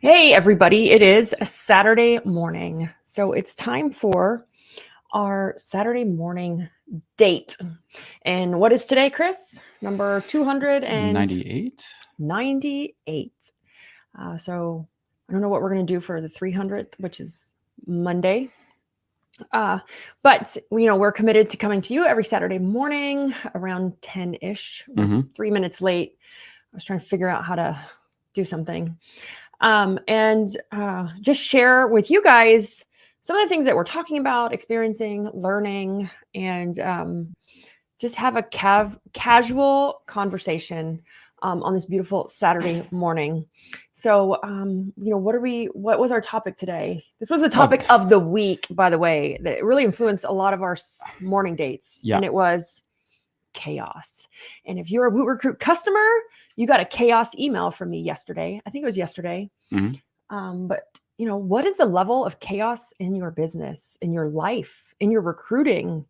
Hey, everybody. It is a Saturday morning. So it's time for our Saturday morning date. And what is today, Chris? Number 298. 98. So I don't know what we're going to do for the 300th, which is Monday. But we're committed to coming to you every Saturday morning around 10-ish. We're 3 minutes late. I was trying to figure out how to do something. And just share with you guys some of the things that we're talking about, experiencing, learning, and just have a casual conversation on this beautiful Saturday morning. So, what was our topic today? This was the topic of the week, by the way, that really influenced a lot of our morning dates. Yeah. And it was chaos. And if you're a WooRecruit customer, you got a chaos email from me yesterday. I think it was yesterday. But what is the level of chaos in your business, in your life, in your recruiting,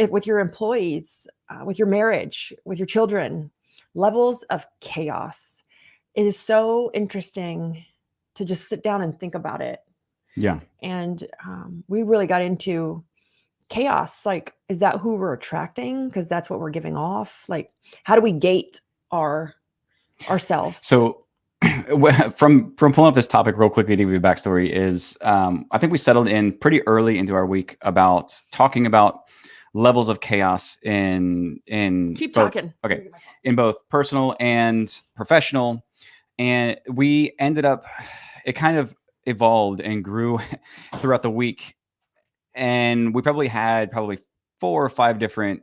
with your employees, with your marriage, with your children? Levels of chaos. It is so interesting to just sit down and think about it. Yeah. And we really got into chaos. Like, is that who we're attracting? Because that's what we're giving off. Like, how do we gate ourselves? So from pulling up this topic real quickly to give you a backstory is I think we settled in pretty early into our week about talking about levels of chaos in Keep both, talking. Okay. In both personal and professional. And we ended up, it kind of evolved and grew throughout the week. And we probably had 4 or 5 different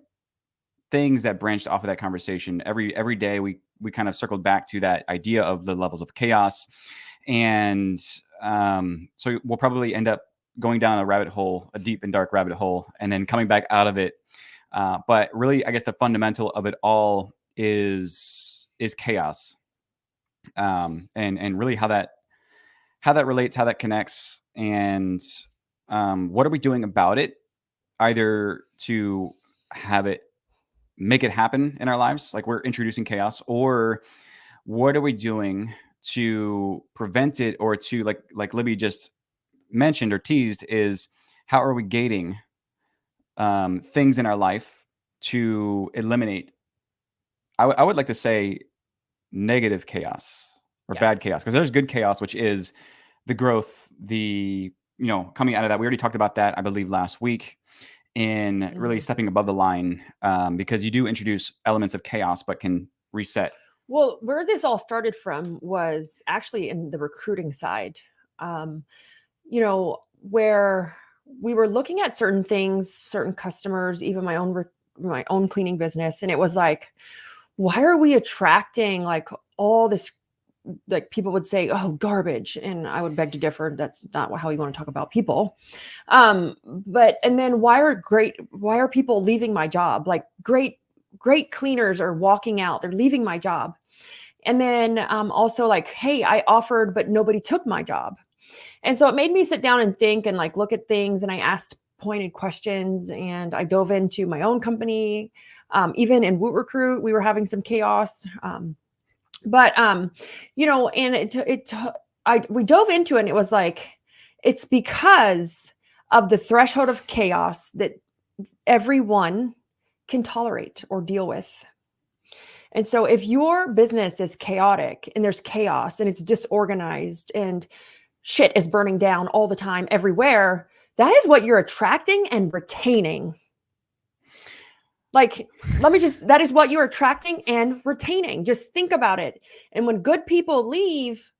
things that branched off of that conversation. Every day we kind of circled back to that idea of the levels of chaos. And so we'll probably end up going down a deep and dark rabbit hole, and then coming back out of it. But really, I guess the fundamental of it all is chaos. And really how that relates, how that connects, and what are we doing about it, either to make it happen in our lives, like we're introducing chaos, or what are we doing to prevent it, or to like Libby just mentioned or teased, is how are we gating things in our life to eliminate, I would like to say, negative chaos or bad chaos, because there's good chaos, which is the growth, coming out of that. We already talked about that, I believe, last week, in really stepping above the line, because you do introduce elements of chaos, but can reset. Well, where this all started from was actually in the recruiting side, where we were looking at certain things, certain customers, even my own cleaning business. And it was like, why are we attracting like all this, like people would say, oh, garbage. And I would beg to differ. That's not how we want to talk about people. And then why are people leaving my job? Like great cleaners are walking out, they're leaving my job. And then also like, hey, I offered, but nobody took my job. And so it made me sit down and think and like look at things. And I asked pointed questions, and I dove into my own company. Even in WooRecruit, we were having some chaos. And we dove into it, and it was like, it's because of the threshold of chaos that everyone can tolerate or deal with. And so if your business is chaotic and there's chaos and it's disorganized and shit is burning down all the time everywhere, that is what you're attracting and retaining. Like, that is what you're attracting and retaining. Just think about it. And when good people leave,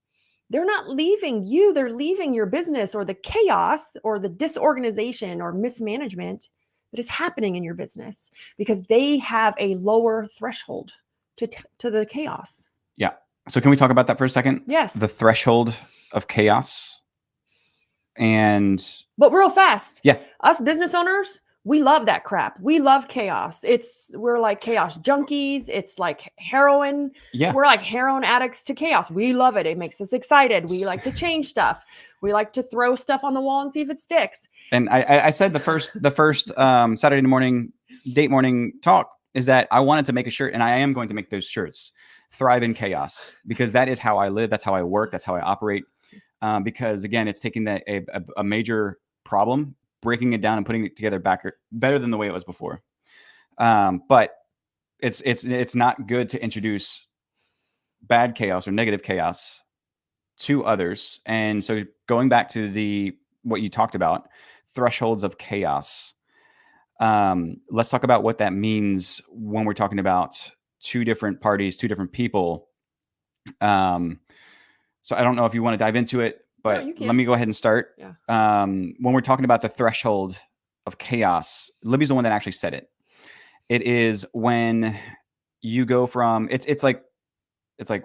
they're not leaving you, they're leaving your business or the chaos or the disorganization or mismanagement that is happening in your business, because they have a lower threshold to the chaos. Yeah. So can we talk about that for a second? Yes. The threshold of chaos. But real fast. Yeah. Us business owners, we love that crap. We love chaos. We're like chaos junkies. It's like heroin. Yeah. We're like heroin addicts to chaos. We love it. It makes us excited. We like to change stuff. We like to throw stuff on the wall and see if it sticks. And I said the first Saturday morning date morning talk is that I wanted to make a shirt, and I am going to make those shirts. Thrive in chaos, because that is how I live. That's how I work. That's how I operate. Because again, it's taking a major problem, breaking it down and putting it together better than the way it was before. But it's not good to introduce bad chaos or negative chaos to others. And so going back to what you talked about, thresholds of chaos. Let's talk about what that means when we're talking about two different parties, two different people. So I don't know if you want to dive into it, but let me go ahead and start. Yeah. When we're talking about the threshold of chaos, Libby's the one that actually said it. It is when you go from it's like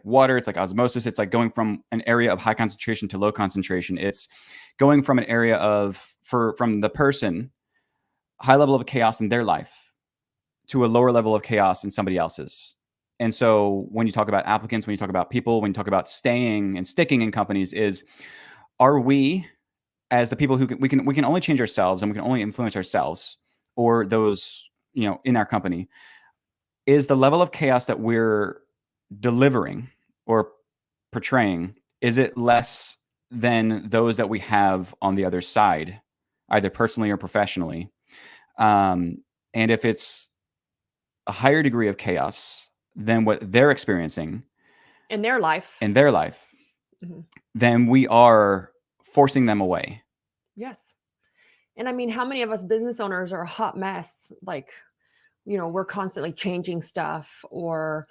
water, it's like osmosis, it's like going from an area of high concentration to low concentration. It's going from an area from the person, high level of chaos in their life, to a lower level of chaos in somebody else's. And so when you talk about applicants, when you talk about people, when you talk about staying and sticking in companies, are we, as the people who we can only change ourselves and we can only influence ourselves or those, in our company, is the level of chaos that we're delivering or portraying, is it less than those that we have on the other side, either personally or professionally? And if it's a higher degree of chaos than what they're experiencing in their life, mm-hmm. then we are forcing them away. Yes. And I mean, how many of us business owners are a hot mess? Like, we're constantly changing stuff or,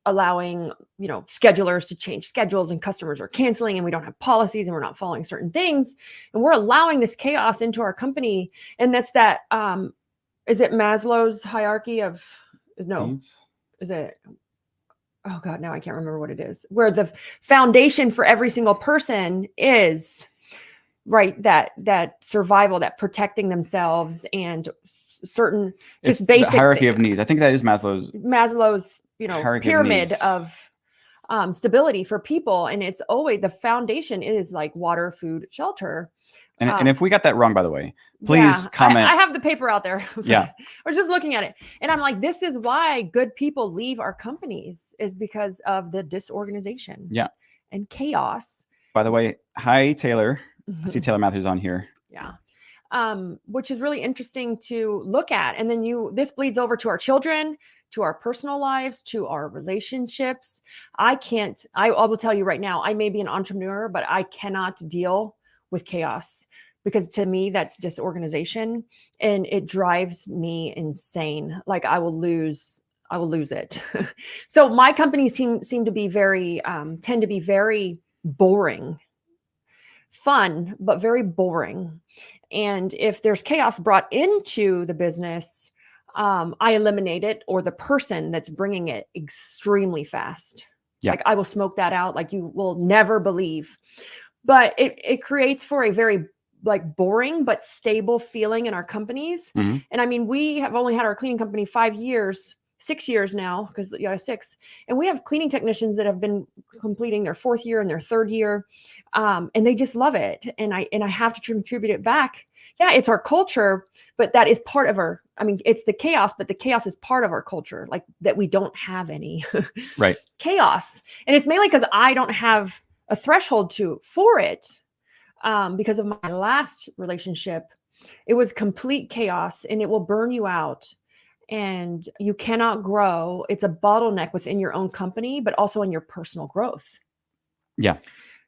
allowing, schedulers to change schedules, and customers are canceling, and we don't have policies and we're not following certain things. And we're allowing this chaos into our company. And that's that, is it Maslow's hierarchy of, no, needs? Is it, oh God, now I can't remember what it is, where the foundation for every single person is right. That survival, that protecting themselves and certain just basic hierarchy of needs. I think that is Maslow's pyramid of stability for people. And it's always the foundation is like water, food, shelter. And if we got that wrong, by the way, please comment. I have the paper out there. Yeah. I was just looking at it. And I'm like, this is why good people leave our companies, is because of the disorganization. Yeah. And chaos. By the way, hi, Taylor. I see Taylor Matthews on here. Yeah. Which is really interesting to look at. And then this bleeds over to our children, to our personal lives, to our relationships. I will tell you right now, I may be an entrepreneur, but I cannot deal with chaos, because to me, that's disorganization, and it drives me insane. Like I will lose it. So my companies tend to be very boring, fun, but very boring. And if there's chaos brought into the business, I eliminate it, or the person that's bringing it, extremely fast. Yeah. Like I will smoke that out like you will never believe. But it creates for a very like boring but stable feeling in our companies. Mm-hmm. And I mean, we have only had our cleaning company 6 years now, because 6, and we have cleaning technicians that have been completing their 4th year and their 3rd year, and they just love it. And I have to contribute it back. Yeah, it's our culture, but that is part of our. I mean, it's the chaos, but the chaos is part of our culture, like that we don't have any right chaos, and it's mainly because I don't have a threshold for it, because of my last relationship. It was complete chaos, and it will burn you out. And you cannot grow. It's a bottleneck within your own company, but also in your personal growth. Yeah.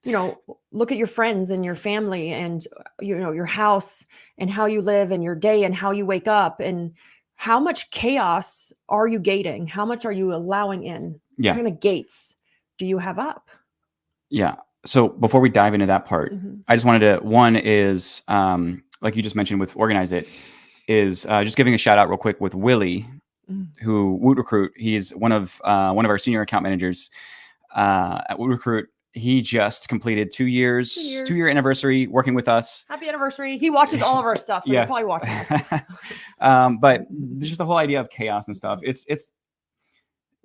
Look at your friends and your family and, your house and how you live and your day and how you wake up, and how much chaos are you gating? How much are you allowing in? Yeah. What kind of gates do you have up? Yeah. So before we dive into that part, mm-hmm. I just wanted to, one is, like you just mentioned with Organize It, is just giving a shout out real quick with Willie, who Woot Recruit. He's one of our senior account managers. at Wood Recruit. He just completed 2 years, 2 years. 2-year anniversary working with us. Happy anniversary. He watches all of our stuff, so Yeah. he'll probably watch us. But just the whole idea of chaos and stuff. It's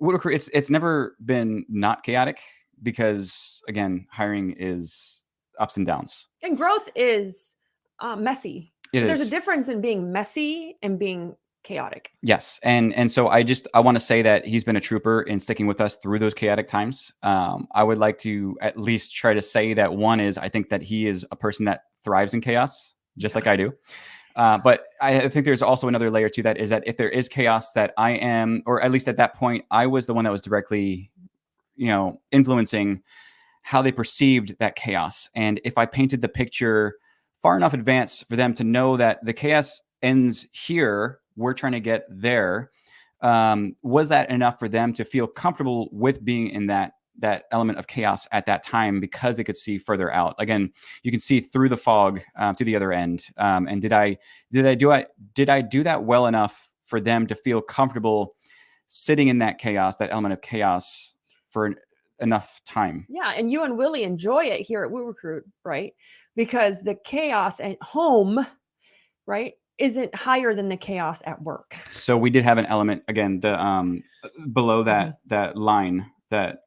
Wood Recruit. It's never been not chaotic because again, hiring is ups and downs. And growth is messy. There's is. a difference in being messy and being chaotic. Yes. And so I want to say that he's been a trooper in sticking with us through those chaotic times. I would like to at least try to say that one is, I think that he is a person that thrives in chaos, just like I do. But I think there's also another layer to that, is that if there is chaos, that I am, or at least at that point, I was the one that was directly, influencing how they perceived that chaos. And if I painted the picture far enough advance for them to know that the chaos ends here, we're trying to get there. Was that enough for them to feel comfortable with being in that element of chaos at that time, because they could see further out? Again, you can see through the fog to the other end. And did I do that well enough for them to feel comfortable sitting in that chaos, that element of chaos, for enough time? Yeah, and you and Willie enjoy it here at Wood Recruit, right? Because the chaos at home, right, isn't higher than the chaos at work. So we did have an element, again, the below that that line, that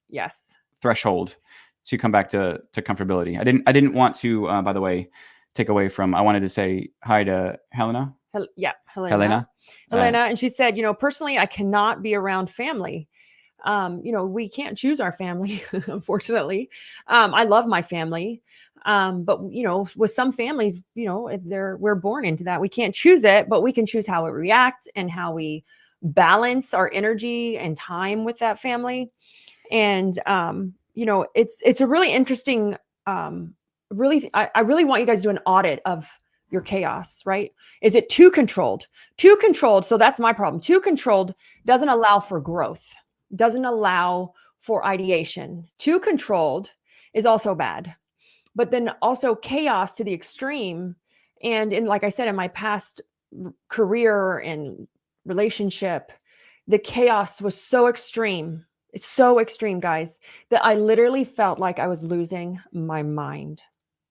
yes, threshold, to come back to comfortability. I didn't want to, by the way, take away from. I wanted to say hi to Helena. Helena. And she said, personally, I cannot be around family. We can't choose our family, unfortunately. I love my family. But with some families, we're born into that. We can't choose it, but we can choose how we react and how we balance our energy and time with that family. And, it's a really interesting, I really want you guys to do an audit of your chaos, right? Is it too controlled? Too controlled. So that's my problem. Too controlled doesn't allow for growth, doesn't allow for ideation. Too controlled is also bad. But then also chaos to the extreme. And like I said, in my past career and relationship, the chaos was so extreme. It's so extreme, guys, that I literally felt like I was losing my mind.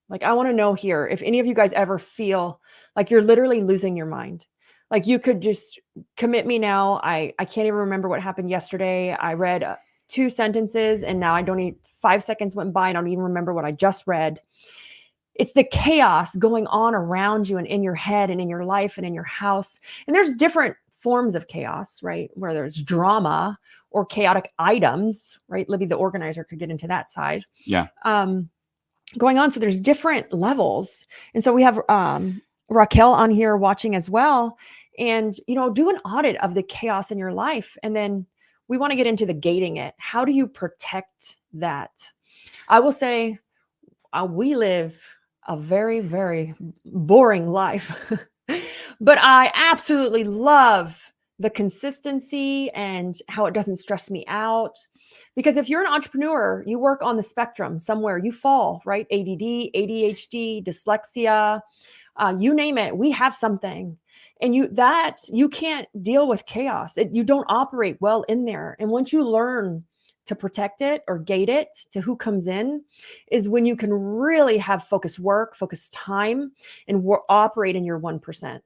Like, I want to know here, if any of you guys ever feel like you're literally losing your mind. Like, you could just commit me now. I can't even remember what happened yesterday. I read 2 sentences and now 5 seconds went by. I don't even remember what I just read. It's the chaos going on around you and in your head and in your life and in your house. And there's different forms of chaos, right? Where there's drama or chaotic items, right? Libby, the organizer, could get into that side. Yeah. Going on. So there's different levels. And so we have Raquel on here watching as well. And, do an audit of the chaos in your life. And then we want to get into the gating it. How do you protect that? I will say we live a very, very boring life, but I absolutely love the consistency and how it doesn't stress me out. Because if you're an entrepreneur, you work on the spectrum somewhere, you fall, right? ADD, ADHD, dyslexia, you name it, we have something. And you can't deal with chaos. You don't operate well in there. And once you learn to protect it or gate it to who comes in, is when you can really have focused work, focused time, and operate in your 1%.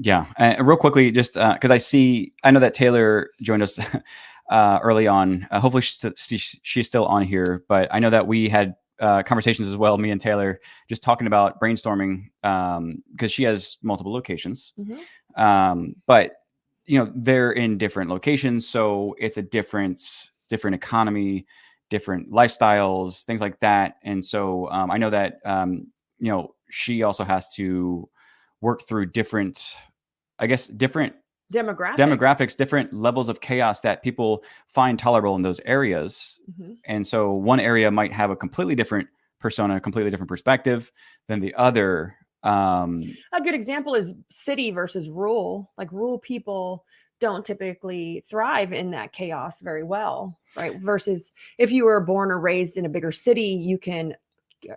Yeah. Real quickly, just because I know that Taylor joined us early on. Hopefully she's still on here, but I know that we had conversations as well, me and Taylor, just talking about brainstorming, because she has multiple locations. Mm-hmm. But they're in different locations, so it's a different economy, different lifestyles, things like that. And so I know that she also has to work through different demographics, different levels of chaos that people find tolerable in those areas. Mm-hmm. And so one area might have a completely different persona, a completely different perspective than the other. A good example is city versus rural. Like, rural people don't typically thrive in that chaos very well, right? Versus if you were born or raised in a bigger city,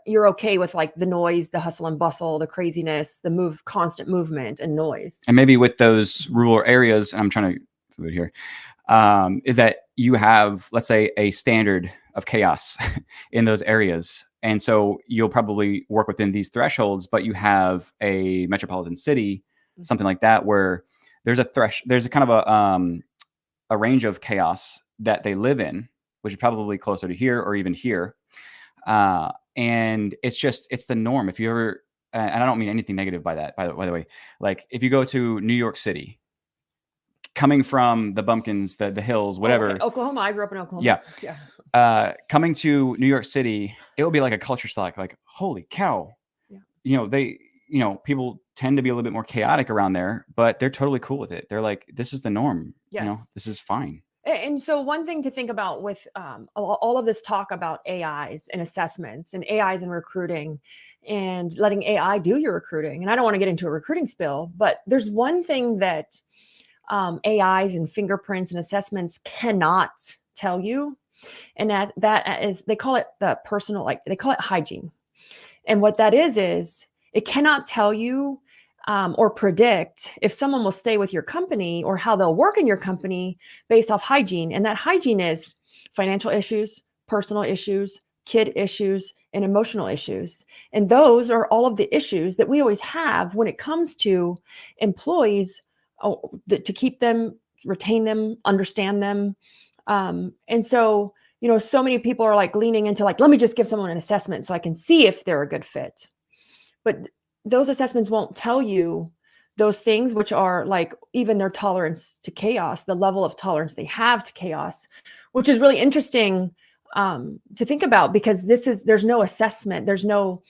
you're okay with like the noise, the hustle and bustle, the craziness, the constant movement and noise. And maybe with those rural areas, I'm trying to put it here, is that you have, let's say, a standard of chaos in those areas. And so you'll probably work within these thresholds, but you have a metropolitan city, something like that, where there's a kind of a range of chaos that they live in, which is probably closer to here or even here. And it's the norm. If you ever, and I don't mean anything negative by that, by the way, like if you go to New York City, coming from the bumpkins, the hills, whatever. Okay. Oklahoma. I grew up in Oklahoma. Yeah. Yeah. Coming to New York City, it will be like a culture shock. Like, holy cow! Yeah. People tend to be a little bit more chaotic around there, but they're totally cool with it. They're like, this is the norm. Yes. This is fine. And so one thing to think about with all of this talk about AIs and assessments and AIs and recruiting and letting AI do your recruiting. And I don't want to get into a recruiting spill, but there's one thing that AIs and fingerprints and assessments cannot tell you. And that is, they call it the personal, like they call it hygiene. And what that is it cannot tell you or predict if someone will stay with your company or how they'll work in your company based off hygiene. And that hygiene is financial issues, personal issues, kid issues, and emotional issues. And those are all of the issues that we always have when it comes to employees, to keep them, retain them, understand them. And so, so many people are like leaning into like, let me just give someone an assessment so I can see if they're a good fit. But those assessments won't tell you those things, which are like even their tolerance to chaos, the level of tolerance they have to chaos, which is really interesting to think about, because there's no assessment. There's no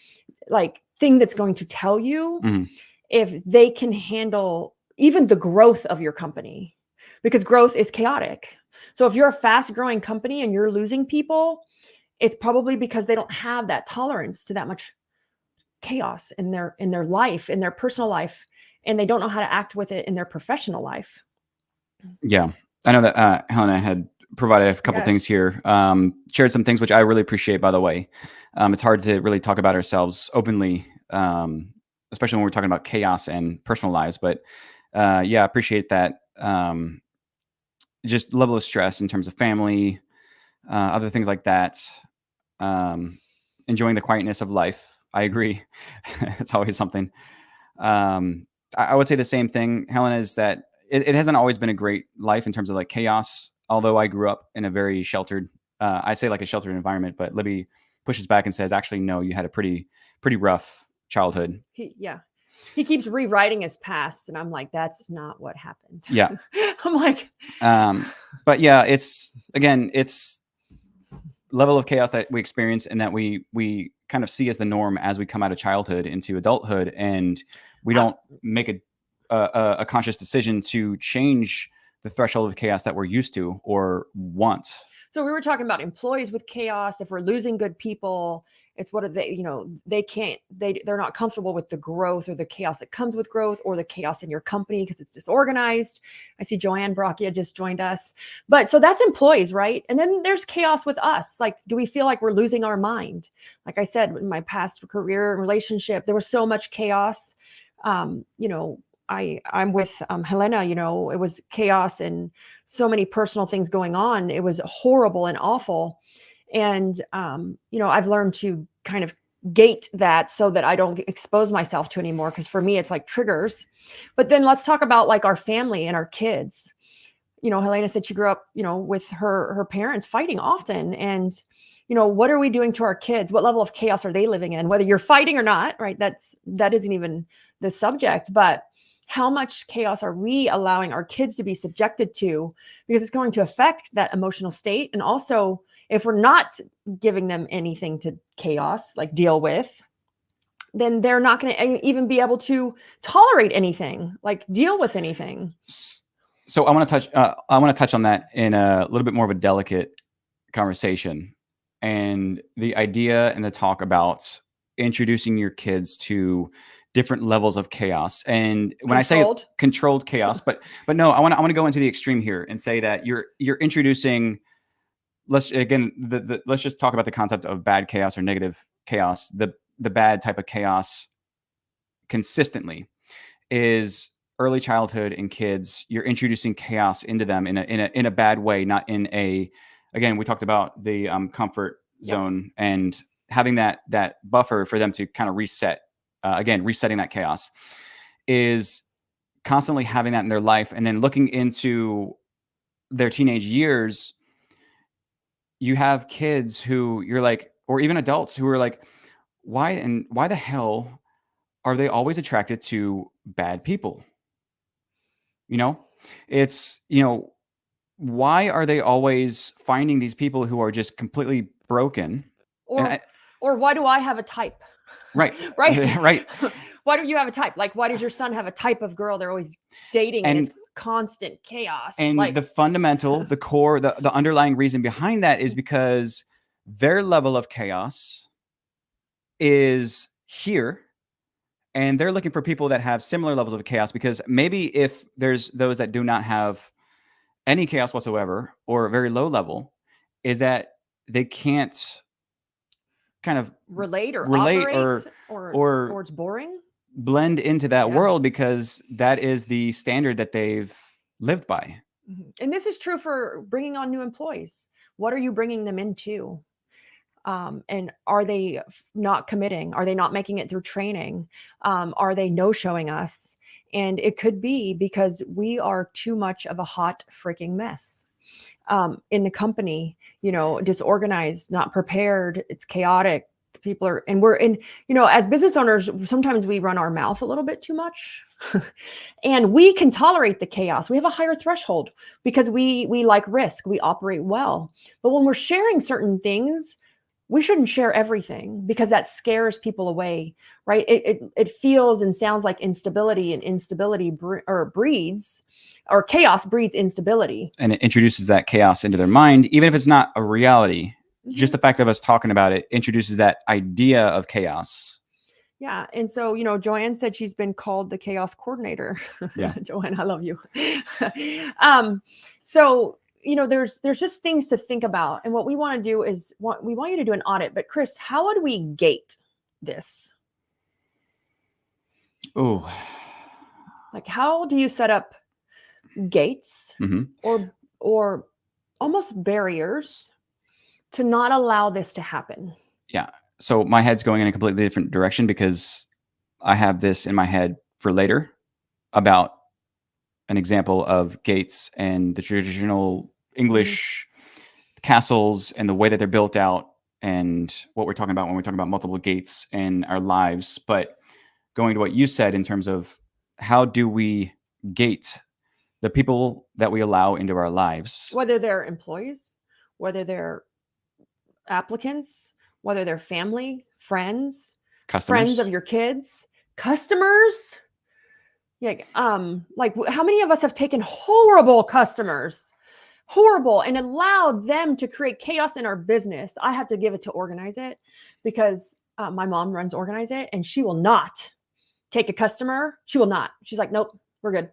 like thing that's going to tell you if they can handle even the growth of your company, because growth is chaotic. So if you're a fast growing company and you're losing people, it's probably because they don't have that tolerance to that much chaos in their life, in their personal life, and they don't know how to act with it in their professional life. Yeah. I know that Helena had provided a couple things here, shared some things, which I really appreciate, by the way. It's hard to really talk about ourselves openly, especially when we're talking about chaos and personal lives. But I appreciate that. Just level of stress in terms of family, other things like that. Enjoying the quietness of life. I agree. It's always something. I would say the same thing, Helena, is that it hasn't always been a great life in terms of like chaos. Although I grew up in a very sheltered, I say like a sheltered environment, but Libby pushes back and says, actually, no, you had a pretty rough childhood. He keeps rewriting his past, and I'm like, that's not what happened. Yeah. I'm like, but yeah, it's level of chaos that we experience and that we kind of see as the norm as we come out of childhood into adulthood, and we don't make a conscious decision to change the threshold of chaos that we're used to or want. So we were talking about employees with chaos. If we're losing good people, it's what are they, they're not comfortable with the growth or the chaos that comes with growth, or the chaos in your company because it's disorganized. I see Joanne Brockia just joined us. But so that's employees, right? And then there's chaos with us. Like, do we feel like we're losing our mind? Like I said, in my past career and relationship, there was so much chaos. I'm with Helena, it was chaos and so many personal things going on. It was horrible and awful. And, I've learned to kind of gate that so that I don't expose myself to anymore. Because for me, it's like triggers. But then let's talk about like our family and our kids. Helena said she grew up, with her parents fighting often. And, what are we doing to our kids? What level of chaos are they living in? Whether you're fighting or not, right? That isn't even the subject, but how much chaos are we allowing our kids to be subjected to? Because it's going to affect that emotional state. And also, if we're not giving them anything to chaos, like deal with, then they're not going to even be able to tolerate anything, like deal with anything. So I want to touch on that in a little bit more of a delicate conversation, and the idea and the talk about introducing your kids to different levels of chaos. And when I say controlled chaos, but no, I want to go into the extreme here and say that you're introducing, let's just talk about the concept of bad chaos or negative chaos. The bad type of chaos consistently is early childhood in kids, you're introducing chaos into them in a bad way, not in a, again, we talked about the comfort Yep. zone and having that buffer for them to kind of reset. Again, resetting that chaos is constantly having that in their life, and then looking into their teenage years, you have kids who you're like, or even adults who are like, why the hell are they always attracted to bad people? You know, it's, why are they always finding these people who are just completely broken? And Or why do I have a type? right, Right. right. Why do you have a type? Like, why does your son have a type of girl they're always dating and And it's constant chaos? and Like, the fundamental, the core, the underlying reason behind that is because their level of chaos is here, and they're looking for people that have similar levels of chaos, because maybe if there's those that do not have any chaos whatsoever or a very low level, is that they can't kind of relate or relate operate or or it's boring. blend into that Yeah. world, because that is the standard that they've lived by. And this is true for bringing on new employees. What are you bringing them into? And are they not committing? Are they not making it through training? Are they no-showing us? And it could be because we are too much of a hot freaking mess in the company, disorganized, not prepared. It's chaotic. People are, and we're in, as business owners, sometimes we run our mouth a little bit too much. And we can tolerate the chaos. We have a higher threshold because we like risk. We operate well. But when we're sharing certain things, we shouldn't share everything, because that scares people away, right? It feels and sounds like instability, and instability breeds, or chaos breeds instability. And it introduces that chaos into their mind, even if it's not a reality. Just the fact of us talking about it introduces that idea of chaos. Yeah. And so, Joanne said she's been called the chaos coordinator. Yeah. Joanne, I love you. So, there's just things to think about. And what we want to do is we want you to do an audit. But Chris, how would we gate this? Oh, Like, how do you set up gates or almost barriers to not allow this to happen? Yeah. So my head's going in a completely different direction, because I have this in my head for later about an example of gates and the traditional English castles and the way that they're built out, and what we're talking about when we're talking about multiple gates in our lives. But going to what you said in terms of how do we gate the people that we allow into our lives, whether they're employees, whether they're applicants, whether they're family, friends, customers, friends of your kids, customers. Yeah. Like, how many of us have taken horrible customers, and allowed them to create chaos in our business? I have to give it to Organize It, because my mom runs Organize It, and she will not take a customer. She will not. She's like, nope, we're good.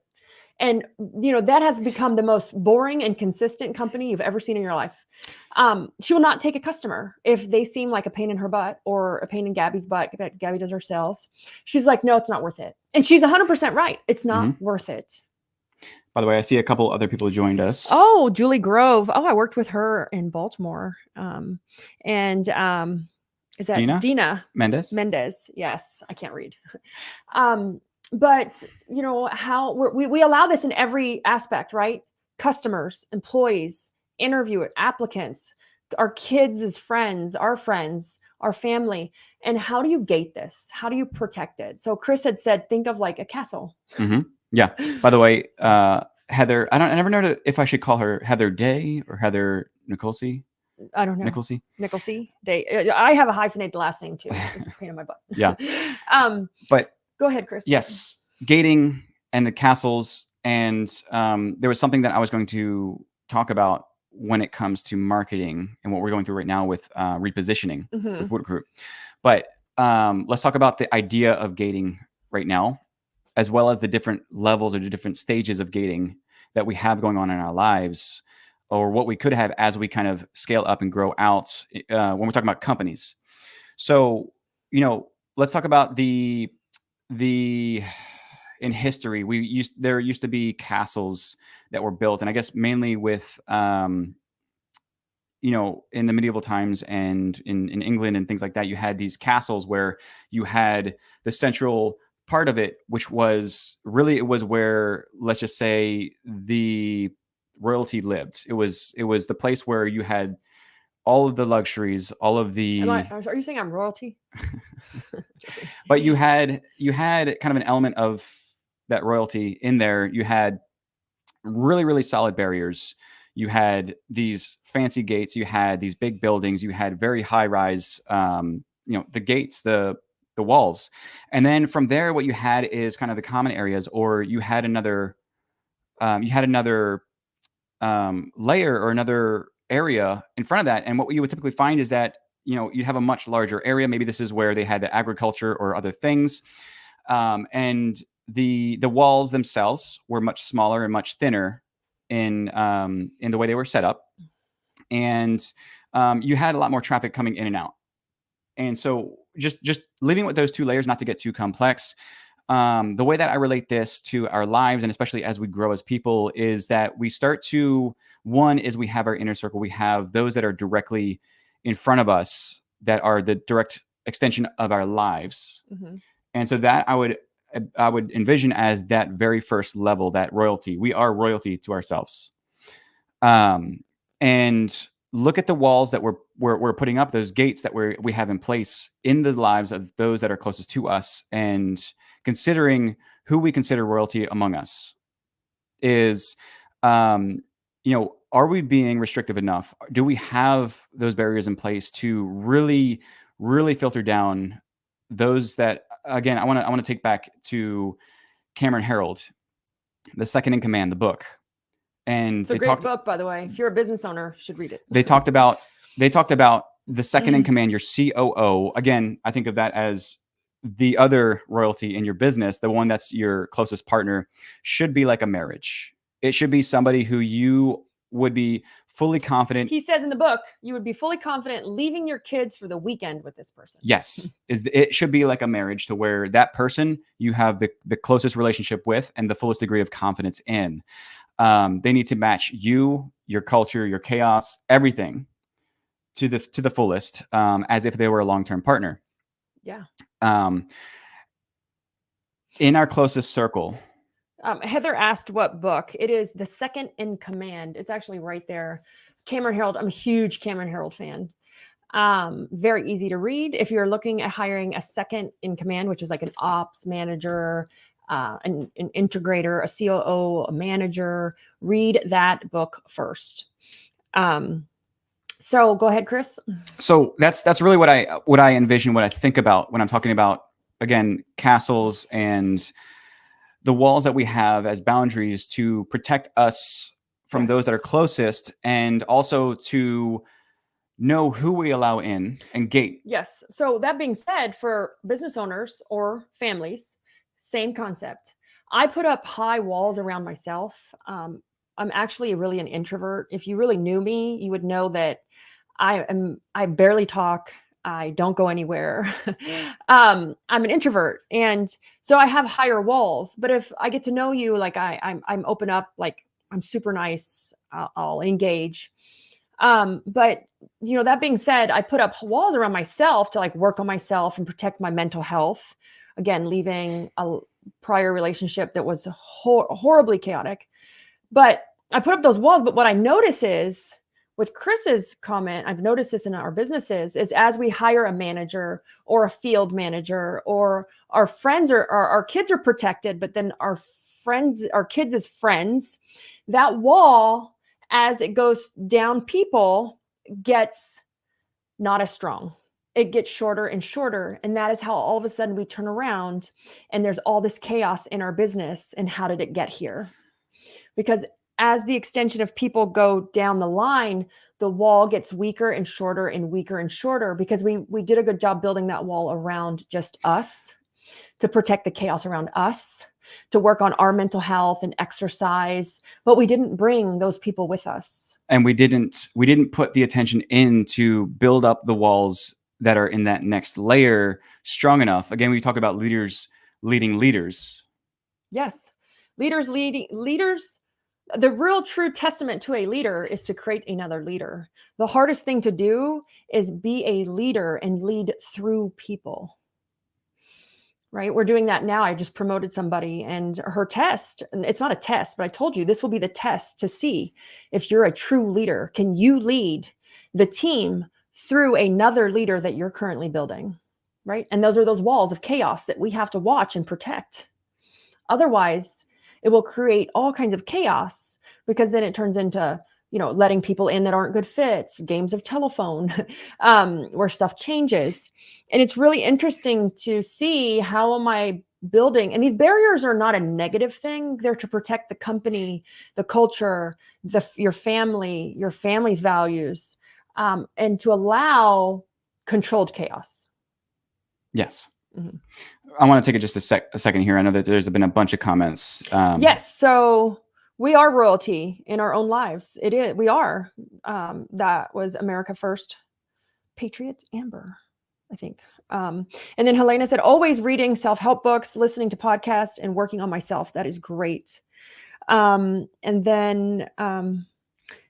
And, that has become the most boring and consistent company you've ever seen in your life. She will not take a customer if they seem like a pain in her butt, or a pain in Gabby's butt. Gabby does her sales. She's like, no, it's not worth it. And she's 100% right. It's not worth it. By the way, I see a couple other people joined us. Oh, Julie Grove. Oh, I worked with her in Baltimore. Is that Dina Mendez? Yes, I can't read. But how we allow this in every aspect, right? Customers, employees, interviewer, applicants, our kids' friends, our family. And how do you gate this? How do you protect it? So Chris had said, think of like a castle. Yeah. By the way, Heather, I never know if I should call her Heather Day or Heather Nicholsey. I don't know. Nicholsey Day. I have a hyphenated last name too. It's a pain in my butt. Yeah. But go ahead, Chris. Yes. Gating and the castles. And there was something that I was going to talk about when it comes to marketing and what we're going through right now with repositioning with Wood Group. But let's talk about the idea of gating right now, as well as the different levels or the different stages of gating that we have going on in our lives, or what we could have as we kind of scale up and grow out when we're talking about companies. So, let's talk about the in history, there used to be castles that were built, and I guess mainly with in the medieval times and in England and things like that, you had these castles where you had the central part of it, which was really, it was where, let's just say, the royalty lived. It was the place where you had all of the luxuries, all of the, Are you saying I'm royalty? but you had kind of an element of that royalty in there. You had really, really solid barriers. You had these fancy gates. You had these big buildings. You had very high rise, the gates, the walls. And then from there, what you had is kind of the common areas, or you had another layer or another area in front of that. And what you would typically find is that, you'd have a much larger area. Maybe this is where they had the agriculture or other things. And the walls themselves were much smaller and much thinner in the way they were set up. And you had a lot more traffic coming in and out. And so just living with those two layers, not to get too complex, the way that I relate this to our lives, and especially as we grow as people, is that we start to, one is we have our inner circle. We have those that are directly in front of us, that are the direct extension of our lives. Mm-hmm. And so that I would envision as that very first level, that royalty. We are royalty to ourselves. And look at the walls that we're putting up, those gates that we have in place in the lives of those that are closest to us, and considering who we consider royalty among us is, are we being restrictive enough? Do we have those barriers in place to really, really filter down those that, again, I want to take back to Cameron Herold, The Second in Command, the book. And it's a great book, by the way. If you're a business owner, you should read it. They talked about the second in command, your COO. Again, I think of that as the other royalty in your business. The one that's your closest partner should be like a marriage. It should be somebody who you would be fully confident. He says in the book, you would be fully confident leaving your kids for the weekend with this person. Yes. It should be like a marriage, to where that person you have the closest relationship with and the fullest degree of confidence in. They need to match you, your culture, your chaos, everything to the fullest, as if they were a long-term partner. Yeah. In our closest circle. Heather asked what book. It is The Second in Command. It's actually right there. Cameron Herold. I'm a huge Cameron Herold fan. Very easy to read. If you're looking at hiring a second in command, which is like an ops manager, an integrator, a COO, a manager, read that book first. So go ahead, Chris. So that's really what I envision, what I think about when I'm talking about, again, castles and the walls that we have as boundaries to protect us from those that are closest, and also to know who we allow in and gate. Yes. So that being said, for business owners or families, same concept. I put up high walls around myself. I'm actually really an introvert. If you really knew me, you would know that I barely talk. I don't go anywhere. I'm an introvert. And so I have higher walls, but if I get to know you, like I'm open up, like I'm super nice. I'll engage. But that being said, I put up walls around myself to like work on myself and protect my mental health. Again, leaving a prior relationship that was horribly chaotic, but I put up those walls. But what I notice is, with Chris's comment, I've noticed this in our businesses, is as we hire a manager or a field manager, or our friends or our kids are protected, but then our kids' friends, that wall, as it goes down, people gets not as strong. It gets shorter and shorter. And that is how all of a sudden we turn around and there's all this chaos in our business. And how did it get here? Because as the extension of people go down the line, the wall gets weaker and shorter and weaker and shorter, because we did a good job building that wall around just us, to protect the chaos around us, to work on our mental health and exercise, but we didn't bring those people with us. And we didn't put the attention in to build up the walls that are in that next layer strong enough. Again, we talk about leaders leading leaders. Yes. Leaders, the real true testament to a leader is to create another leader. The hardest thing to do is be a leader and lead through people. Right? We're doing that now. I just promoted somebody, and her test, and it's not a test, but I told you this will be the test to see if you're a true leader. Can you lead the team through another leader that you're currently building? Right? And those are those walls of chaos that we have to watch and protect. Otherwise, it will create all kinds of chaos, because then it turns into, letting people in that aren't good fits, games of telephone, where stuff changes. And it's really interesting to see, how am I building? And these barriers are not a negative thing. They're to protect the company, the culture, your family's values, and to allow controlled chaos. Yes. Mhm. I want to take it just a second here. I know that there's been a bunch of comments. Yes. So we are royalty in our own lives. It is. We are. That was America First. Patriot Amber, I think. And then Helena said, always reading self-help books, listening to podcasts, and working on myself. That is great. And then,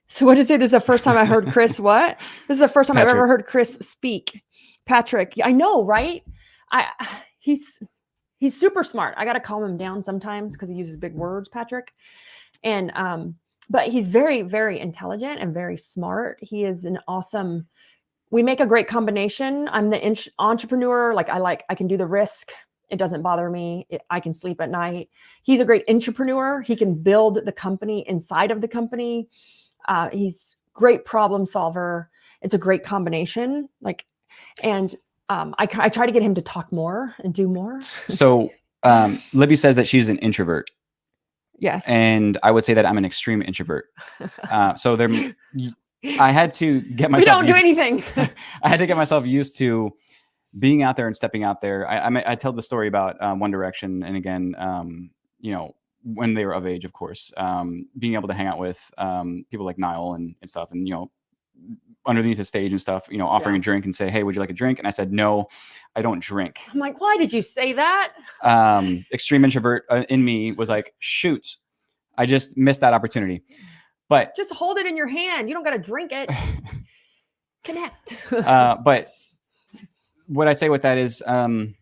so what did it say? This is the first time I heard Chris. What? This is the first time I've ever heard Chris speak. Patrick. I know, right? He's super smart. I got to calm him down sometimes because he uses big words, Patrick. And, but he's very, very intelligent and very smart. He is an awesome, we make a great combination. I'm the entrepreneur. I can do the risk. It doesn't bother me. I can sleep at night. He's a great entrepreneur. He can build the company inside of the company. He's great problem solver. It's a great combination. I try to get him to talk more and do more. So Libby says that she's an introvert. Yes. And I would say that I'm an extreme introvert. So I had to get myself. We don't do anything. I had to get myself used to being out there and stepping out there. I tell the story about One Direction, and again, when they were of age, of course, being able to hang out with people like Niall and stuff, and underneath the stage and stuff, offering a drink and say, hey, would you like a drink? And I said, no, I don't drink. I'm like, why did you say that? Extreme introvert in me was like, shoot, I just missed that opportunity. But just hold it in your hand. You don't got to drink it. Connect. But what I say with that is, I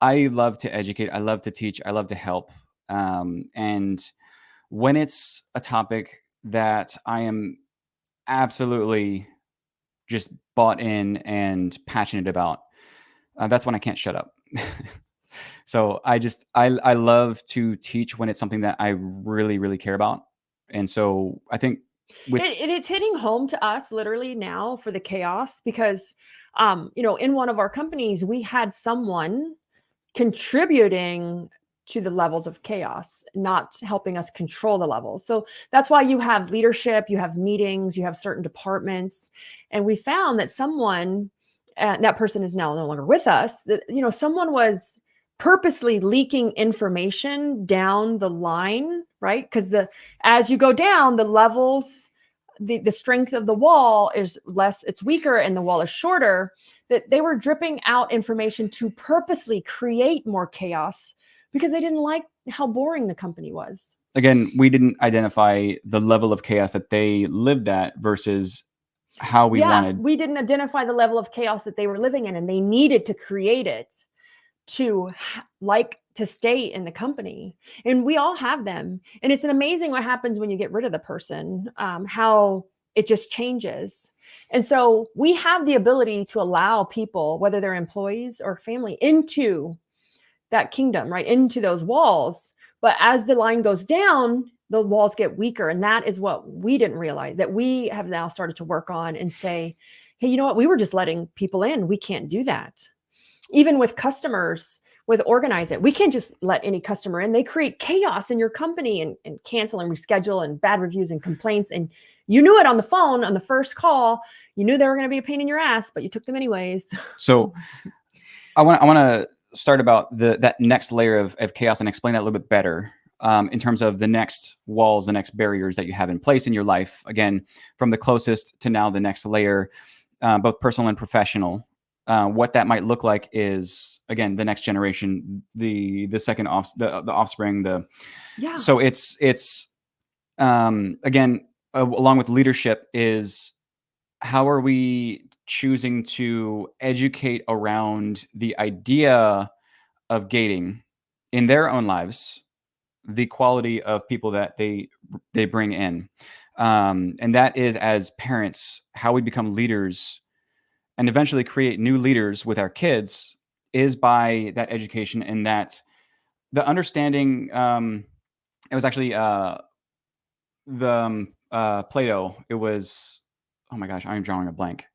love to educate. I love to teach. I love to help. And when it's a topic that I am absolutely just bought in and passionate about, that's when I can't shut up. So I love to teach when it's something that I really, really care about. And so I think it's hitting home to us literally now for the chaos, because, in one of our companies, we had someone contributing to the levels of chaos, not helping us control the levels. So that's why you have leadership, you have meetings, you have certain departments. And we found that someone, that person is now no longer with us, that, someone was purposely leaking information down the line, right? Because as you go down, the levels, the strength of the wall is less, it's weaker, and the wall is shorter, that they were dripping out information to purposely create more chaos, because they didn't like how boring the company was. Again, we didn't identify the level of chaos that they lived at versus how we wanted. We didn't identify the level of chaos that they were living in, and they needed to create it to stay in the company. And we all have them. And it's amazing what happens when you get rid of the person, how it just changes. And so we have the ability to allow people, whether they're employees or family, into that kingdom, right? Into those walls. But as the line goes down, the walls get weaker. And that is what we didn't realize, that we have now started to work on and say, hey, you know what? We were just letting people in. We can't do that. Even with customers, with Organize It, we can't just let any customer in. They create chaos in your company and cancel and reschedule and bad reviews and complaints. And you knew it on the phone, on the first call. You knew they were going to be a pain in your ass, but you took them anyways. So I want to start about that next layer of chaos and explain that a little bit better, in terms of the next walls, the next barriers that you have in place in your life. Again, from the closest to now the next layer, both personal and professional. what that might look like is, again, the next generation, the second the offspring. Yeah. So it's again, along with leadership, is how are we choosing to educate around the idea of gating in their own lives, the quality of people that they bring in, and that is, as parents, how we become leaders and eventually create new leaders with our kids is by that education, and that the understanding. It was actually Plato. It was, oh my gosh, I'm drawing a blank.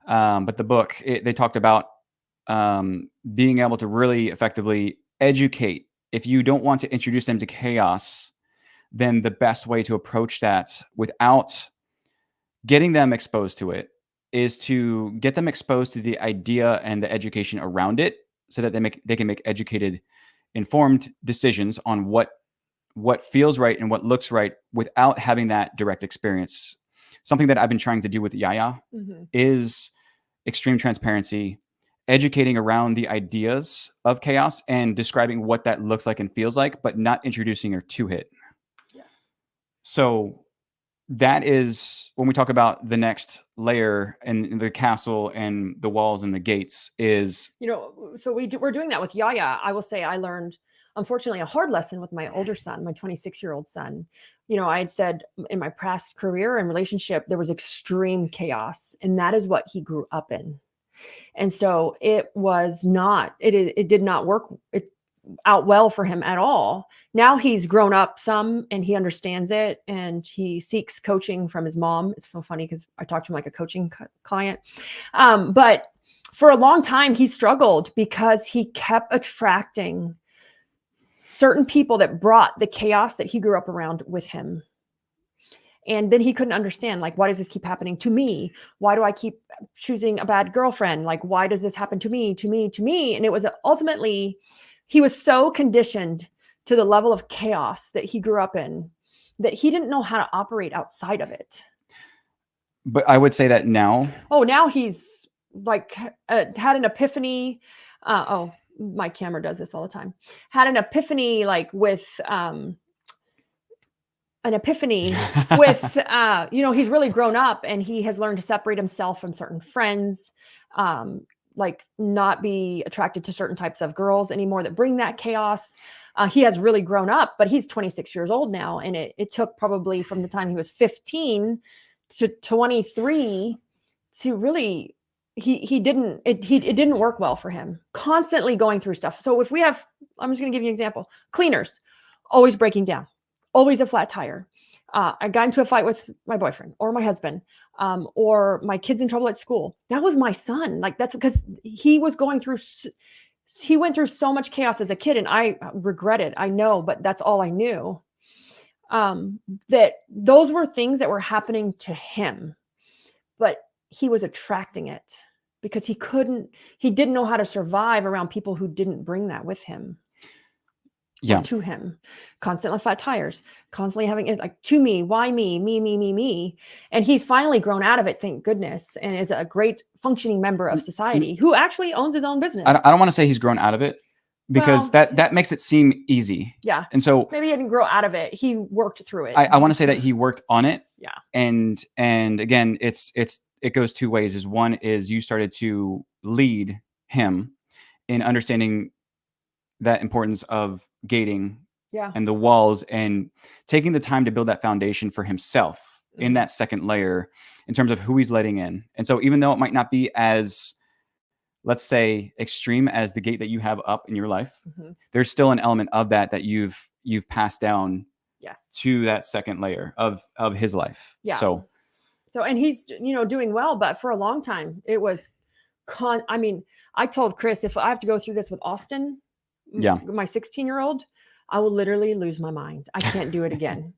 But the book, they talked about being able to really effectively educate. If you don't want to introduce them to chaos, then the best way to approach that without getting them exposed to it is to get them exposed to the idea and the education around it, so that they can make educated, informed decisions on what feels right and what looks right without having that direct experience. Something that I've been trying to do with Yaya is extreme transparency, educating around the ideas of chaos and describing what that looks like and feels like, but not introducing her to it. Yes. So that is when we talk about the next layer and the castle and the walls and the gates is, so we're doing that with Yaya. I will say I learned, unfortunately, a hard lesson with my older son, my 26-year-old son. I had said in my past career and relationship, there was extreme chaos, and that is what he grew up in. And so it did not work out well for him at all. Now he's grown up some and he understands it, and he seeks coaching from his mom. It's so funny because I talk to him like a coaching client. But for a long time, he struggled because he kept attracting certain people that brought the chaos that he grew up around with him. And then he couldn't understand, like, why does this keep happening to me? Why do I keep choosing a bad girlfriend? Like, why does this happen to me? And it was ultimately, he was so conditioned to the level of chaos that he grew up in that he didn't know how to operate outside of it. But I would say that now. Oh, now he's like had an epiphany. My camera does this all the time. Had an epiphany, like with he's really grown up, and he has learned to separate himself from certain friends, like not be attracted to certain types of girls anymore that bring that chaos. He has really grown up, but he's 26 years old now. And it took probably from the time he was 15 to 23 to really, it didn't work well for him, constantly going through stuff. So if we have, I'm just going to give you an example, cleaners, always breaking down, always a flat tire. I got into a fight with my boyfriend or my husband, or my kids in trouble at school. That was my son. Like, that's because he went through so much chaos as a kid, and I regret it. I know, but that's all I knew. That those were things that were happening to him, but he was attracting it because he didn't know how to survive around people who didn't bring that with him. Yeah. To him, constantly flat tires, constantly having it like, to me, why me? And he's finally grown out of it, thank goodness, and is a great functioning member of society who actually owns his own business. I don't want to say he's grown out of it, because that makes it seem easy. Yeah. And so maybe he didn't grow out of it. He worked through it. I want to say that he worked on it. Yeah. And again, it goes two ways. Is one is you started to lead him in understanding that importance of gating and the walls, and taking the time to build that foundation for himself in that second layer in terms of who he's letting in. And so even though it might not be as, let's say, extreme as the gate that you have up in your life, there's still an element of that you've passed down to that second layer of his life. Yeah. So and he's doing well, but for a long time it was I told Chris, if I have to go through this with Austin, my 16-year-old, I will literally lose my mind. I can't do it again.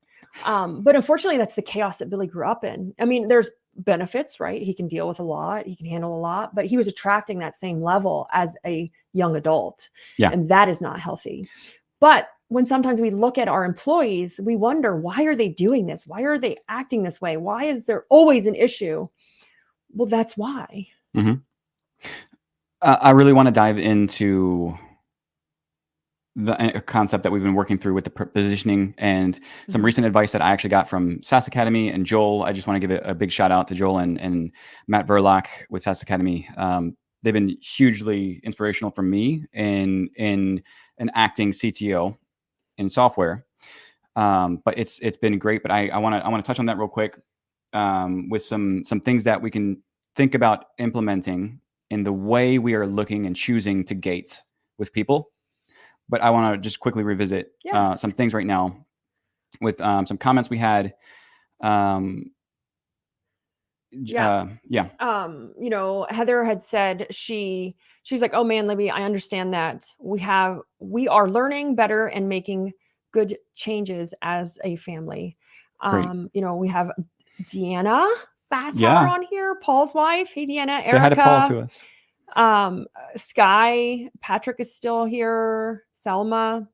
But unfortunately, that's the chaos that Billy grew up in. I mean, there's benefits, right? He can deal with a lot. He can handle a lot, but he was attracting that same level as a young adult. Yeah. And that is not healthy. But when sometimes we look at our employees, we wonder, why are they doing this? Why are they acting this way? Why is there always an issue? Well, that's why. I really want to dive into the concept that we've been working through with the positioning and some Mhm. recent advice that I actually got from SaaS Academy and Joel. I just want to give a big shout out to Joel and Matt Verlock with SaaS Academy. They've been hugely inspirational for me in an acting CTO in software. But it's been great. But I want to touch on that real quick with some things that we can think about implementing in the way we are looking and choosing to gate with people. But I want to just quickly revisit Yeah. some things right now with some comments we had. Um, Yeah. yeah, Heather had said she's like, oh man, Libby, I understand that we are learning better and making good changes as a family. great. We have Deanna Fasshauer Yeah, on here, Paul's wife. Hey, Deanna, say hi to Paul Erica, to us. Sky, Patrick is still here, Selma,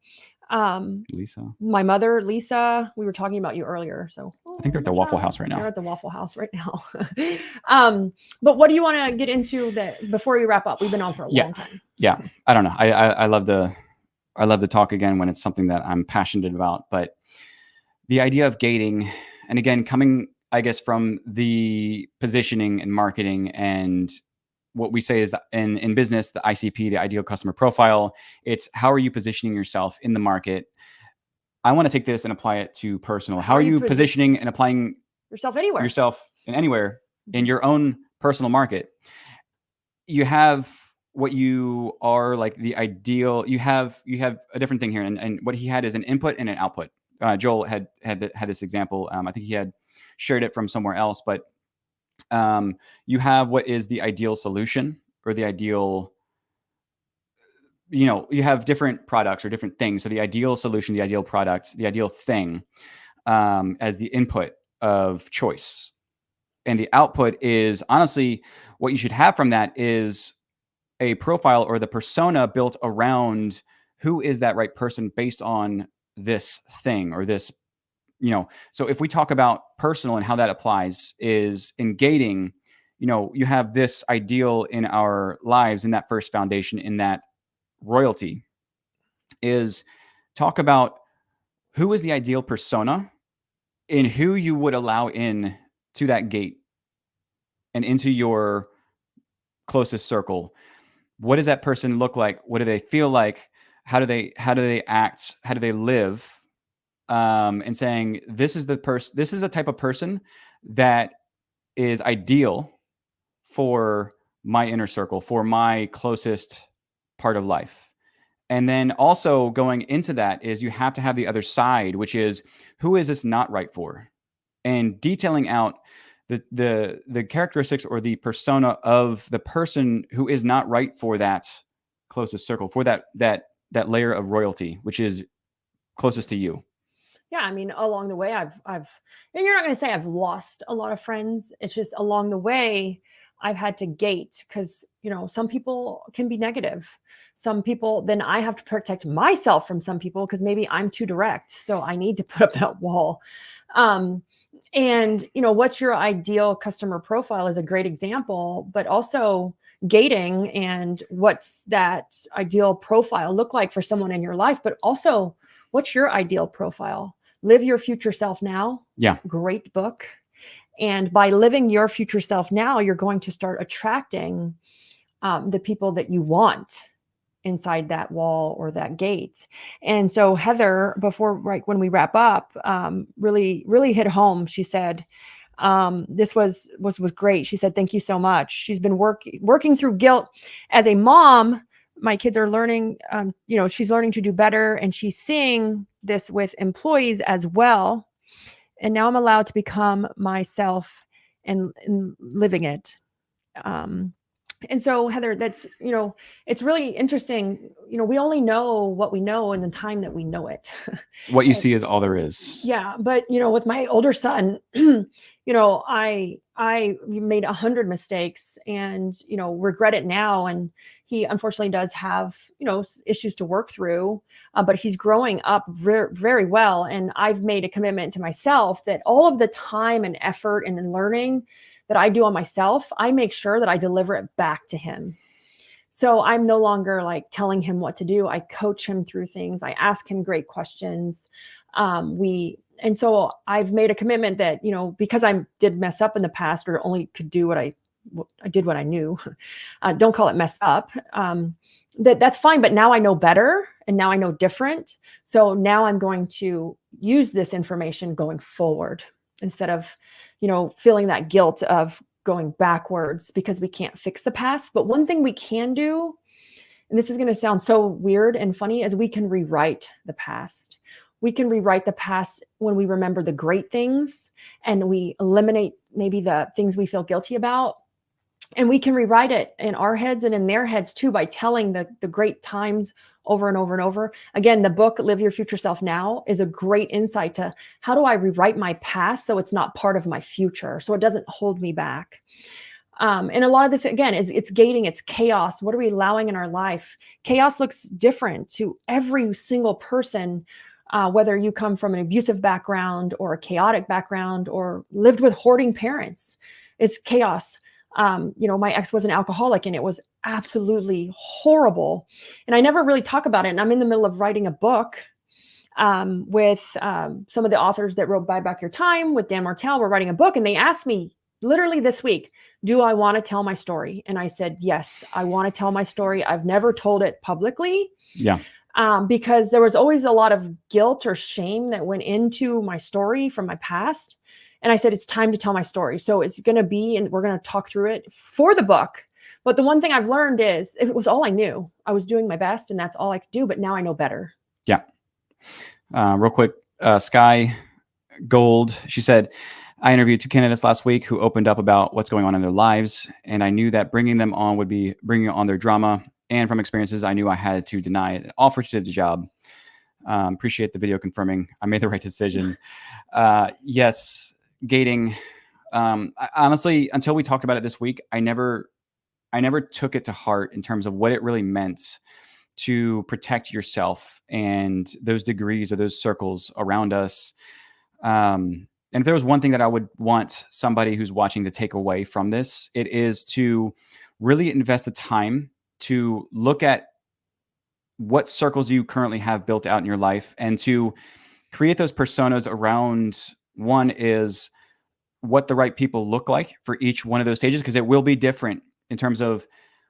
Lisa. my mother, Lisa. We were talking about you earlier, so I think they're at the Waffle House right now. they're at the Waffle House right now. But what do you want to get into that before we wrap up? We've been on for a long time. Yeah, I don't know. I love to talk again when it's something that I'm passionate about. But the idea of gating, and again, coming, I guess, from the positioning and marketing and what we say is that in business, the ICP, the ideal customer profile, it's how are you positioning yourself in the market? I want to take this and apply it to personal. How are you positioning and applying yourself anywhere? Yourself in anywhere in your own personal market? You have what you are, like the ideal. You have a different thing here, and what he had is an input and an output. Joel had this example. I think he had shared it from somewhere else, but you have what is the ideal solution or the ideal. You have different products or different things. So the ideal solution, the ideal product, the ideal thing, as the input of choice. And the output is honestly what you should have from that is a profile or the persona built around who is that right person based on this thing or this, So if we talk about personal and how that applies is in gating, you have this ideal in our lives in that first foundation, in that royalty is talk about who is the ideal persona and who you would allow in to that gate and into your closest circle. What does that person look like? What do they feel like? How do they act? How do they live? And saying this is the type of person that is ideal for my inner circle, for my closest part of life. And then also going into that is you have to have the other side, which is who is this not right for? And detailing out the characteristics or the persona of the person who is not right for that closest circle, for that layer of royalty, which is closest to you. Yeah, I mean, along the way, and you're not going to say I've lost a lot of friends. It's just along the way, I've had to gate because, some people can be negative. Some people, then I have to protect myself from some people because maybe I'm too direct. So I need to put up that wall. And, what's your ideal customer profile is a great example, but also gating and what's that ideal profile look like for someone in your life, but also what's your ideal profile? Live Your Future Self Now. Yeah. Great book. And by living your future self now, you're going to start attracting the people that you want inside that wall or that gate. And so Heather, before, when we wrap up, really, really hit home. She said, this was great. She said, thank you so much. She's been working through guilt as a mom. My kids are learning, she's learning to do better, and she's seeing this with employees as well. And now I'm allowed to become myself and living it. And so Heather, that's, it's really interesting. We only know what we know in the time that we know it. What you see is all there is. Yeah. But, with my older son, I made 100 mistakes and, regret it now. And he unfortunately does have, issues to work through, but he's growing up very, very well. And I've made a commitment to myself that all of the time and effort and learning that I do on myself, I make sure that I deliver it back to him. So I'm no longer like telling him what to do. I coach him through things. I ask him great questions. And so I've made a commitment that, because I did mess up in the past, or only could do what I did what I knew. Don't call it messed up. That's fine. But now I know better, and now I know different. So now I'm going to use this information going forward, instead of, feeling that guilt of going backwards because we can't fix the past. But one thing we can do, and this is going to sound so weird and funny, is we can rewrite the past. We can rewrite the past when we remember the great things, and we eliminate maybe the things we feel guilty about. And we can rewrite it in our heads and in their heads too, by telling the great times over and over and over. Again, the book, Live Your Future Self Now, is a great insight to how do I rewrite my past so it's not part of my future, so it doesn't hold me back. And a lot of this, again, it's gating, it's chaos. What are we allowing in our life? Chaos looks different to every single person, whether you come from an abusive background or a chaotic background or lived with hoarding parents. It's chaos. My ex was an alcoholic, and it was absolutely horrible. And I never really talk about it. And I'm in the middle of writing a book with some of the authors that wrote Buy Back Your Time with Dan Martell. We're writing a book, and they asked me literally this week, do I want to tell my story? And I said, yes, I want to tell my story. I've never told it publicly. Yeah. Because there was always a lot of guilt or shame that went into my story from my past. And I said, it's time to tell my story. So it's going to be, and we're going to talk through it for the book. But the one thing I've learned is it was all I knew. I was doing my best, and that's all I could do. But now I know better. Yeah. Real quick, Sky Gold, she said, I interviewed 2 candidates last week who opened up about what's going on in their lives. And I knew that bringing them on would be bringing on their drama. And from experiences, I knew I had to deny an offer to the job. Appreciate the video confirming I made the right decision. Yes. Gating. Honestly, until we talked about it this week, I never took it to heart in terms of what it really meant to protect yourself and those degrees or those circles around us. And if there was one thing that I would want somebody who's watching to take away from this, it is to really invest the time to look at what circles you currently have built out in your life, and to create those personas around. One is what the right people look like for each one of those stages, because it will be different in terms of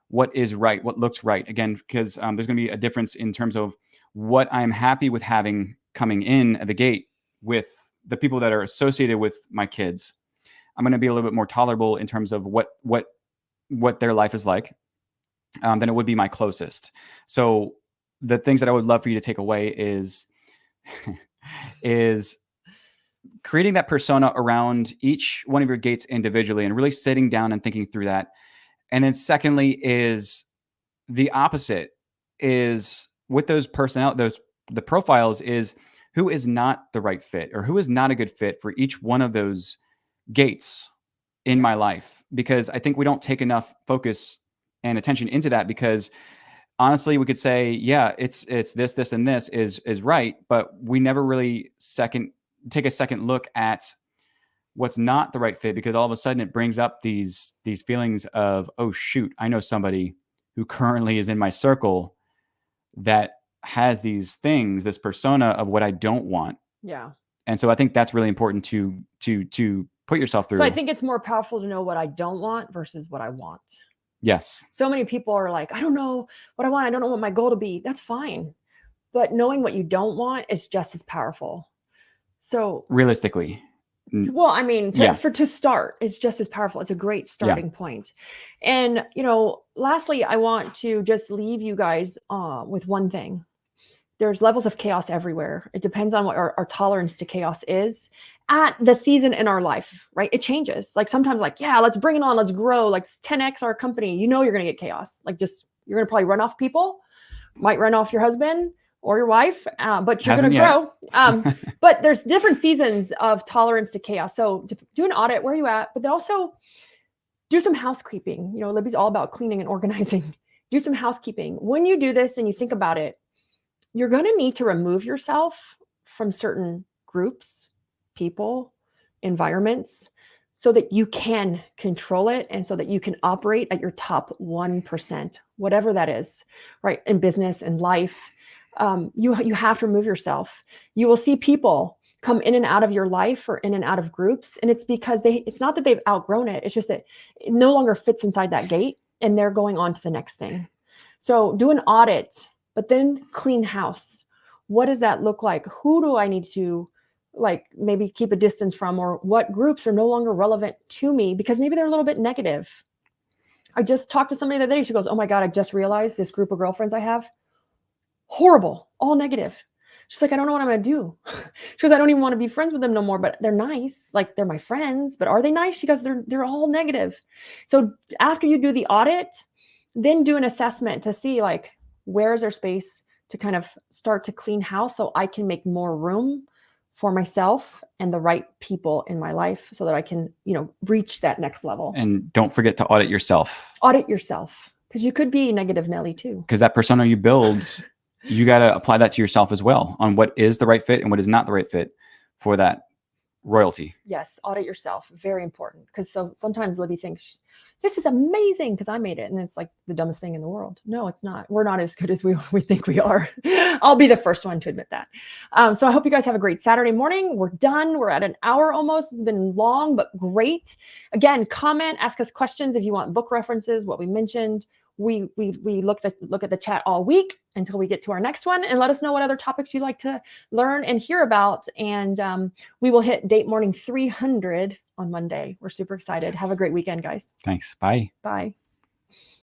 what is right, what looks right. Again, because there's going to be a difference in terms of what I'm happy with having coming in at the gate with the people that are associated with my kids. I'm going to be a little bit more tolerable in terms of what their life is like than it would be my closest. So the things that I would love for you to take away is creating that persona around each one of your gates individually, and really sitting down and thinking through that. And then secondly is the opposite, is with those the profiles, is who is not the right fit, or who is not a good fit for each one of those gates in my life. Because I think we don't take enough focus and attention into that, because honestly, we could say, yeah, it's this, and this is right. But we never really take a second look at what's not the right fit, because all of a sudden it brings up these feelings of, oh shoot, I know somebody who currently is in my circle that has these things, this persona of what I don't want. Yeah. And so I think that's really important to put yourself through. So I think it's more powerful to know what I don't want versus what I want. Yes. So many people are like, I don't know what I want. I don't know what my goal to be. That's fine. But knowing what you don't want is just as powerful. So realistically, well, I mean, to start, it's just as powerful. It's a great starting point. And, lastly, I want to just leave you guys with one thing. There's levels of chaos everywhere. It depends on what our tolerance to chaos is at the season in our life, right? It changes. Like sometimes let's bring it on. Let's grow. Like 10X our company. You're going to get chaos. Like you're going to probably run off people, might run off your husband or your wife, but you're going to grow. But there's different seasons of tolerance to chaos. So to do an audit, where are you at? But then also do some housekeeping. Libby's all about cleaning and organizing. Do some housekeeping. When you do this and you think about it, you're going to need to remove yourself from certain groups, people, environments. so that you can control it and so that you can operate at your top 1%, whatever that is, right? In business and life, you have to remove yourself. You will see people come in and out of your life or in and out of groups, and it's because it's not that they've outgrown it. It's just that it no longer fits inside that gate, and they're going on to the next thing. So do an audit, but then clean house. What does that look like? Who do I need to maybe keep a distance from, or what groups are no longer relevant to me because maybe they're a little bit negative? I just talked to somebody the other day. She goes, oh my God, I just realized this group of girlfriends I have, horrible, all negative. She's like, I don't know what I'm going to do. She goes, I don't even want to be friends with them no more, but they're nice. Like, they're my friends, but are they nice? She goes, they're all negative. So after you do the audit, then do an assessment to see like, where is there space to kind of start to clean house so I can make more room for myself and the right people in my life so that I can, reach that next level. And don't forget to audit yourself. Audit yourself, because you could be negative Nelly too. Because that persona you build, you got to apply that to yourself as well on what is the right fit and what is not the right fit for that royalty. Yes, audit yourself. Very important. Because sometimes Libby thinks this is amazing because I made it, and it's like the dumbest thing in the world. No, it's not. We're not as good as we think we are. I'll be the first one to admit that. So I hope you guys have a great Saturday morning. We're done. We're at an hour almost. It's been long but great. Again, comment, ask us questions if you want book references, what we mentioned. We look at the chat all week until we get to our next one, and let us know what other topics you'd like to learn and hear about. And we will hit Date Morning 300 on Monday. We're super excited. Have a great weekend, guys. Thanks. Bye. Bye.